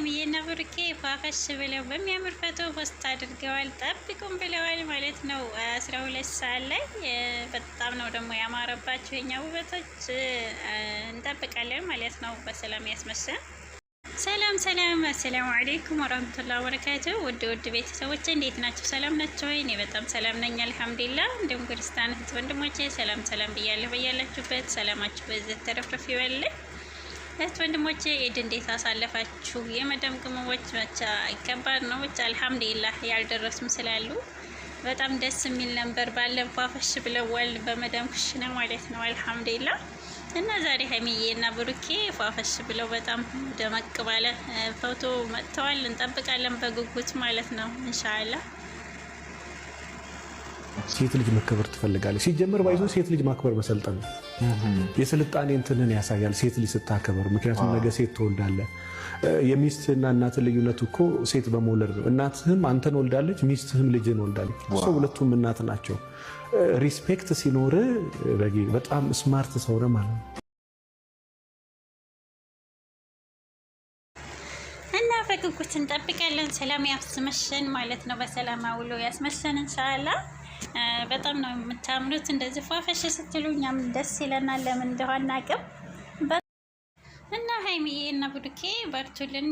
ሀይሚዬና ብሩኬ ፏፈሽ ብለው በሚያምር ፎቶ ፖስት አድርገዋል። ጠብቁም ብለዋል ማለት ነው። 12 ሰዓት ላይ በጣም ነው ደግሞ ያማረባቸው የኛ ውበቶች። እንጠብቃለን ማለት ነው። በሰላም ያስመሰል። ሰላም ሰላም፣ አሰላሙ አለይኩም ወራህመቱላሂ ወበረካቱ። ውድ ቤተሰቦች እንዴት ናቸው? ሰላም ናቸው ወይ? እኔ በጣም ሰላም ነኝ አልሐምዱሊላህ። እንዲሁም ክርስቲያን እህት ወንድሞቼ ሰላም ሰላም ብያለሁ። በያላችሁበት ሰላማችሁ በዘት ተረፍረፍ ይበልልኝ። እህት ወንድሞቼ ኢድ እንዴት አሳለፋችሁ? የመዳም ቅመሞች ብቻ ከባድ ነው። ብቻ አልሐምዱሊላህ ያልደረሱም ስላሉ በጣም ደስ የሚል ነበር። ባለን ፏፈሽ ብለዋል በመዳም ኩሽና ማለት ነው አልሐምዱሊላህ። እና ዛሬ ሀይሚዬ እና ብሩኬ ፏፈሽ ብለው በጣም ደመቅ ባለ ፎቶ መጥተዋል። እንጠብቃለን በጉጉት ማለት ነው ኢንሻአላህ። ሴት ልጅ መከበር ትፈልጋለች። ሲጀመር ባይዞ ሴት ልጅ ማክበር መሰልጠን ነው። የስልጣኔ እንትንን ያሳያል ሴት ልጅ ስታከበር። ምክንያቱም ነገ ሴት ትወልዳለህ። የሚስትና እናት ልዩነቱ እኮ ሴት በመውለድ ነው። እናትህም አንተን ወልዳለች፣ ሚስትህም ልጅን ወልዳለች። ሰው ሁለቱም እናት ናቸው። ሪስፔክት ሲኖር በጣም ስማርት ሰው ነህ ማለት ነው። እና በጉጉት እንጠብቃለን። ሰላም ያስመሸን ማለት ነው። በሰላም አውሎ ያስመሸን ኢንሻአላህ። በጣም ነው የምታምሩት። እንደዚህ ፏፈሽ ስትሉ እኛም ደስ ይለናል። ለምን እንደሆነ አናውቅም። እና ሀይሚዬ እና ብሩኬ በርቱልን።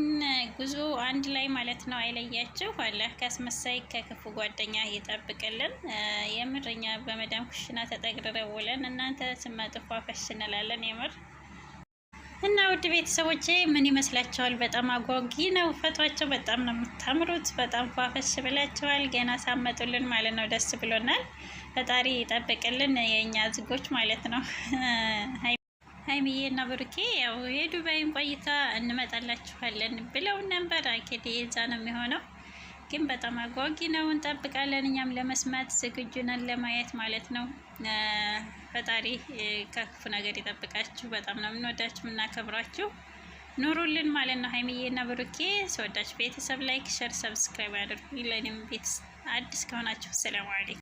ጉዞ አንድ ላይ ማለት ነው። አይለያችሁ። አላህ ካስመሳይ ከክፉ ጓደኛ ይጠብቅልን። የምርኛ በመዳም ኩሽና ተጠግረው ውለን እናንተ ስመጡ ፏፈሽ እንላለን የምር። እና ውድ ቤተሰቦቼ ምን ይመስላችኋል? በጣም አጓጊ ነው ፈቷቸው። በጣም ነው የምታምሩት። በጣም ፏፈሽ ብላችኋል። ገና ሳመጡልን ማለት ነው። ደስ ብሎናል። ፈጣሪ ይጠብቅልን የእኛ ዝጎች ማለት ነው። ሀይሚዬ እና ብሩኬ ያው የዱባይን ቆይታ እንመጣላችኋለን ብለው ነበር። አኬድ የዛ ነው የሚሆነው። ግን በጣም አጓጊ ነው። እንጠብቃለን። እኛም ለመስማት ዝግጁ ነን፣ ለማየት ማለት ነው። ፈጣሪ ከክፉ ነገር ይጠብቃችሁ። በጣም ነው የምንወዳችሁ የምናከብራችሁ። ኑሩልን ማለት ነው። ሀይሚዬ እና ብሩኬ ስወዳችሁ ቤተሰብ ላይክ፣ ሸር፣ ሰብስክራይብ አድርጉ። ለኔም ቤት አዲስ ከሆናችሁ ሰላም አለይኩም።